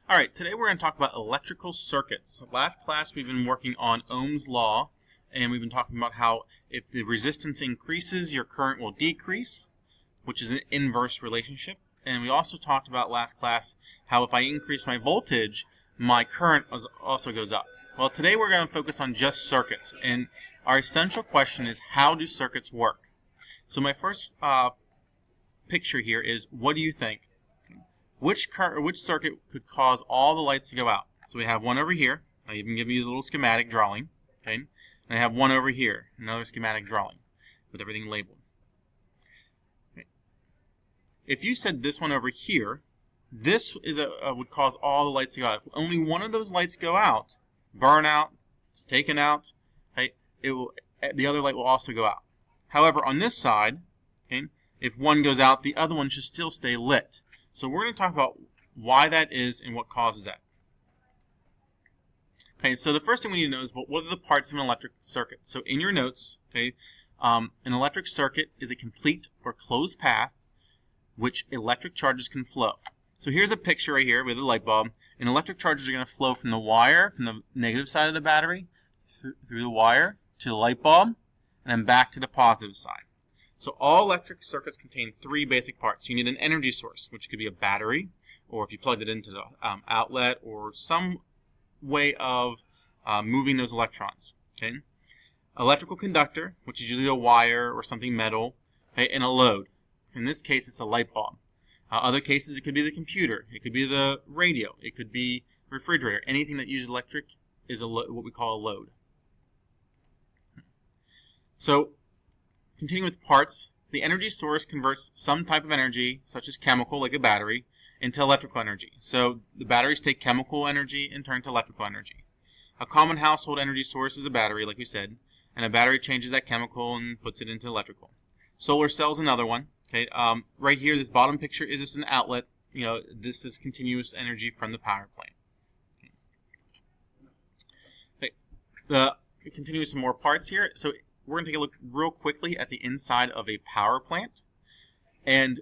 Alright, today we're going to talk about electrical circuits. Last class we've been working on Ohm's law, and we've been talking about how if the resistance increases, your current will decrease, which is an inverse relationship. And we also talked about last class how if I increase my voltage, my current also goes up. Well, today we're going to focus on just circuits, and our essential question is, how do circuits work? So my first picture here is, what do you think? Which circuit could cause all the lights to go out? So we have one over here. I even give you a little schematic drawing. Okay, and I have one over here, another schematic drawing with everything labeled. Okay. If you said this one over here, this is would cause all the lights to go out. If only one of those lights go out, burn out, it's taken out, okay, the other light will also go out. However, on this side, okay, if one goes out, the other one should still stay lit. So we're going to talk about why that is and what causes that. Okay, so the first thing we need to know is what are the parts of an electric circuit. So in your notes, okay, an electric circuit is a complete or closed path which electric charges can flow. So here's a picture right here with a light bulb. And electric charges are going to flow from the wire, from the negative side of the battery, through the wire to the light bulb, and then back to the positive side. So all electric circuits contain three basic parts. You need an energy source, which could be a battery, or if you plugged it into the outlet, or some way of moving those electrons. Okay? Electrical conductor, which is usually a wire or something metal, okay, and a load. In this case, it's a light bulb. Other cases, it could be the computer, it could be the radio, it could be refrigerator. Anything that uses electric is what we call a load. So, continuing with parts, the energy source converts some type of energy, such as chemical, like a battery, into electrical energy. So the batteries take chemical energy and turn to electrical energy. A common household energy source is a battery, like we said, and a battery changes that chemical and puts it into electrical. Solar cell is another one. Okay, right here, this bottom picture is just an outlet. You know, this is continuous energy from the power plant. Okay. Continue with some more parts here. So we're going to take a look real quickly at the inside of a power plant. And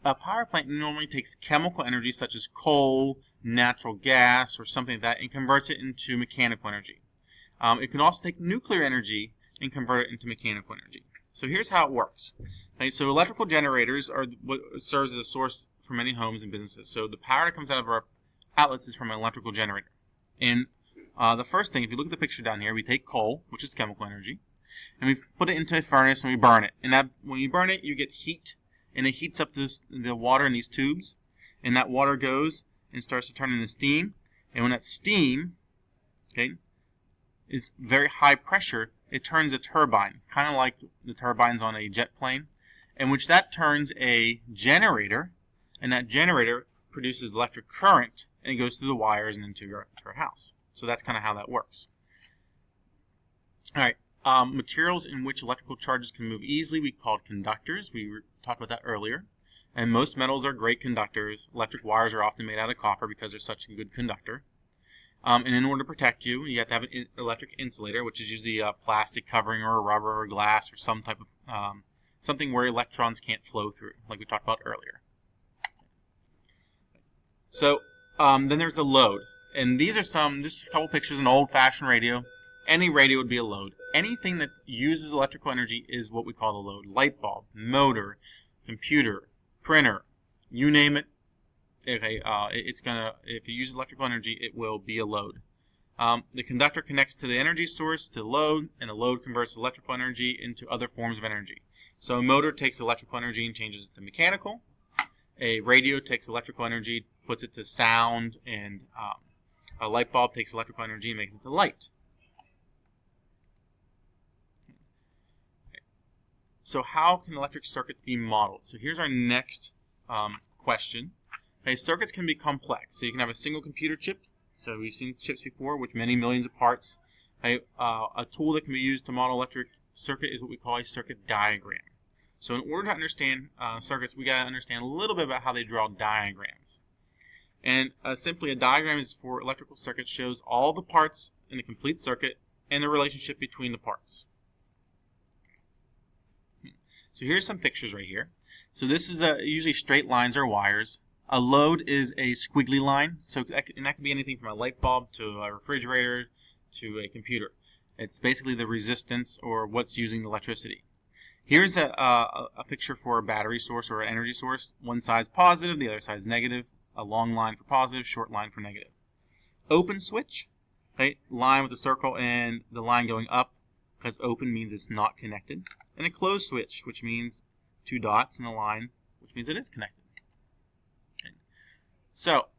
a power plant normally takes chemical energy such as coal, natural gas, or something like that, and converts it into mechanical energy. It can also take nuclear energy and convert it into mechanical energy. So here's how it works. Okay, so electrical generators are what serves as a source for many homes and businesses. So the power that comes out of our outlets is from an electrical generator. And the first thing, if you look at the picture down here, we take coal, which is chemical energy, and we put it into a furnace and we burn it. And when you burn it, you get heat, and it heats up the water in these tubes, and that water goes and starts to turn into steam. And when that steam, okay, is very high pressure, it turns a turbine, kind of like the turbines on a jet plane, in which that turns a generator, and that generator produces electric current, and it goes through the wires and into your house. So that's kind of how that works. All right, materials in which electrical charges can move easily we called conductors. We talked about that earlier. And most metals are great conductors. Electric wires are often made out of copper because they're such a good conductor. And in order to protect you, you have to have an electric insulator, which is usually a plastic covering or a rubber or glass or some type of something where electrons can't flow through, like we talked about earlier. So then there's the load. And these are just a couple pictures, an old-fashioned radio. Any radio would be a load. Anything that uses electrical energy is what we call the load. Light bulb, motor, computer, printer, you name it. Okay, if you use electrical energy, it will be a load. The conductor connects to the energy source, to the load, and the load converts electrical energy into other forms of energy. So a motor takes electrical energy and changes it to mechanical. A radio takes electrical energy, puts it to sound, and a light bulb takes electrical energy and makes it to light. Okay. So how can electric circuits be modeled? So here's our next question. Okay, circuits can be complex. So you can have a single computer chip. So we've seen chips before, which many millions of parts. Okay, a tool that can be used to model electric circuit is what we call a circuit diagram. So in order to understand circuits, we got to understand a little bit about how they draw diagrams. And simply a diagram is for electrical circuits, shows all the parts in a complete circuit and the relationship between the parts. So here's some pictures right here. So this is usually straight lines or wires. A load is a squiggly line, and that can be anything from a light bulb to a refrigerator to a computer. It's basically the resistance or what's using the electricity. Here's a picture for a battery source or an energy source. One side's positive, the other side's negative. A long line for positive, short line for negative. Open switch, okay, line with a circle and the line going up, because open means it's not connected. And a closed switch, which means 2 dots and a line, which means it is connected. Okay. So,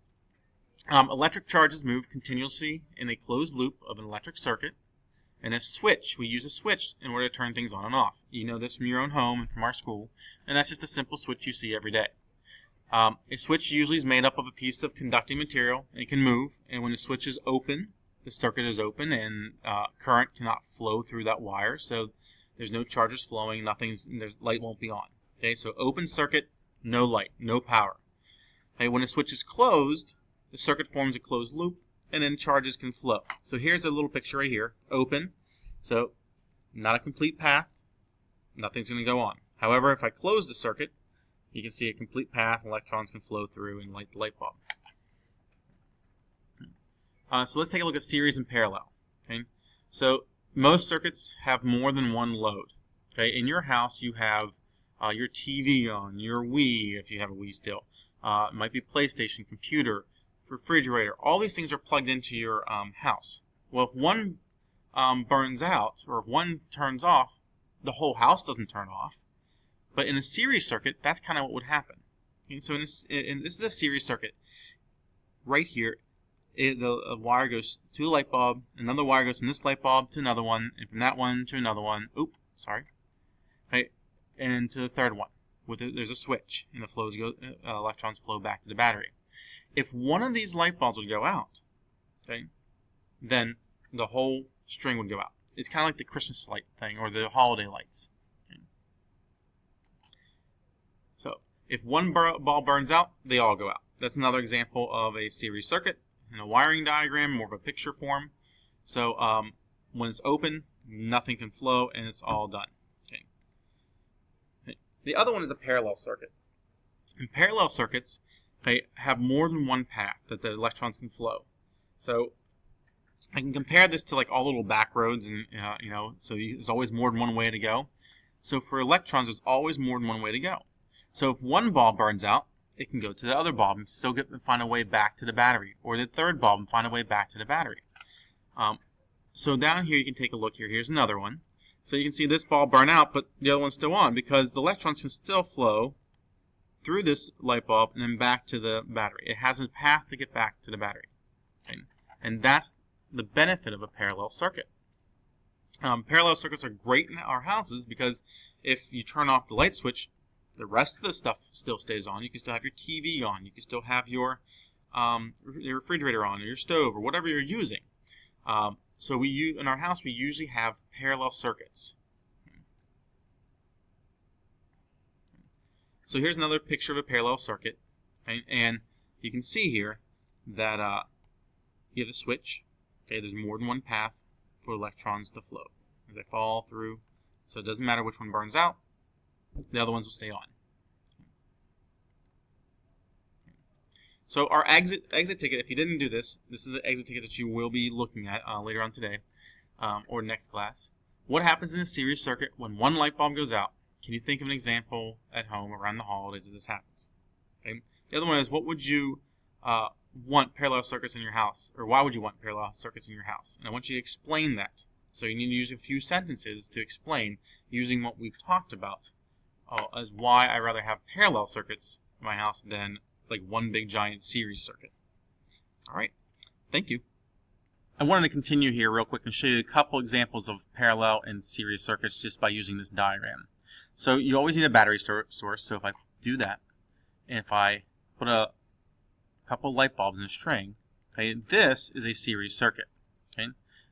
electric charges move continuously in a closed loop of an electric circuit. And a switch, we use a switch in order to turn things on and off. You know this from your own home and from our school, and that's just a simple switch you see every day. A switch usually is made up of a piece of conducting material, and it can move, and when the switch is open, the circuit is open, and current cannot flow through that wire, so there's no charges flowing, light won't be on. Okay, so open circuit, no light, no power. Okay, when a switch is closed, the circuit forms a closed loop, and then charges can flow. So here's a little picture right here, open, so not a complete path, nothing's going to go on. However, if I close the circuit, you can see a complete path, electrons can flow through and light the light bulb. So let's take a look at series and parallel. Okay? So most circuits have more than one load. Okay? In your house, you have your TV on, your Wii, if you have a Wii still. It might be PlayStation, computer, refrigerator. All these things are plugged into your house. Well, if one burns out or if one turns off, the whole house doesn't turn off. But in a series circuit, that's kind of what would happen. Okay, so this is a series circuit. Right here, the wire goes to the light bulb, another wire goes from this light bulb to another one, and from that one to another one. Oops, sorry. Okay, and to the third one. There's a switch, and electrons flow back to the battery. If one of these light bulbs would go out, okay, then the whole string would go out. It's kind of like the Christmas light thing or the holiday lights. So, if one bulb burns out, they all go out. That's another example of a series circuit in a wiring diagram, more of a picture form. So, when it's open, nothing can flow, and it's all done. Okay. The other one is a parallel circuit. And parallel circuits, they have more than one path that the electrons can flow. So, I can compare this to like all little back roads, and there's always more than one way to go. So, for electrons, there's always more than one way to go. So if one bulb burns out, it can go to the other bulb and still find a way back to the battery, or the third bulb and find a way back to the battery. So down here you can take a look here. Here's another one. So you can see this bulb burn out, but the other one's still on because the electrons can still flow through this light bulb and then back to the battery. It has a path to get back to the battery. Okay? And that's the benefit of a parallel circuit. Parallel circuits are great in our houses because if you turn off the light switch, the rest of the stuff still stays on. You can still have your TV on. You can still have your refrigerator on, or your stove, or whatever you're using. So in our house, we usually have parallel circuits. So here's another picture of a parallel circuit. Okay? And you can see here that you have a switch. Okay, there's more than one path for electrons to flow. They fall through. So it doesn't matter which one burns out. The other ones will stay on. So our exit ticket, if you didn't do this, this is an exit ticket that you will be looking at later on today or next class. What happens in a series circuit when one light bulb goes out? Can you think of an example at home around the holidays that this happens? Okay. The other one is, what would you want parallel circuits in your house? Or why would you want parallel circuits in your house? And I want you to explain that. So you need to use a few sentences to explain using what we've talked about. As why I rather have parallel circuits in my house than like one big giant series circuit. All right, thank you. I wanted to continue here real quick and show you a couple examples of parallel and series circuits just by using this diagram. So you always need a battery source. So if I do that, and if I put a couple light bulbs in a string, okay, this is a series circuit. Okay.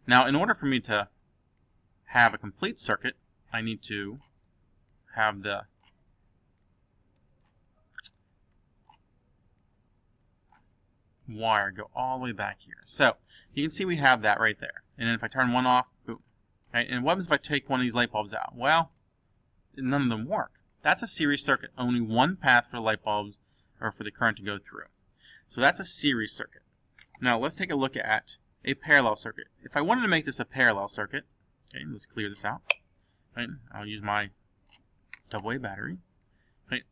Now, in order for me to have a complete circuit, I need to have the wire go all the way back here. So you can see we have that right there. And then if I turn one off, boom. Okay, and what happens if I take one of these light bulbs out? Well, none of them work. That's a series circuit. Only one path for light bulbs, or for the current to go through. So that's a series circuit. Now let's take a look at a parallel circuit. If I wanted to make this a parallel circuit, okay, let's clear this out. Right, I'll use my AA battery. Right,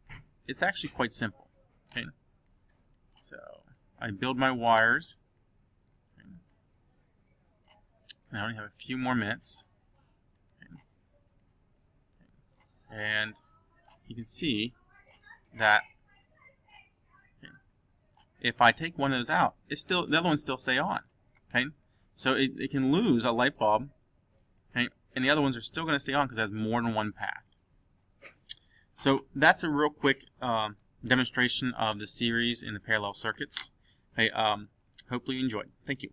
it's actually quite simple. Okay, so I build my wires. Okay, I only have a few more minutes. Okay, and you can see that if I take one of those out, it's still, the other ones still stay on. Okay, so it can lose a light bulb, okay, and the other ones are still going to stay on because it has more than one path. So that's a real quick demonstration of the series and the parallel circuits. Hey, hopefully you enjoyed. Thank you.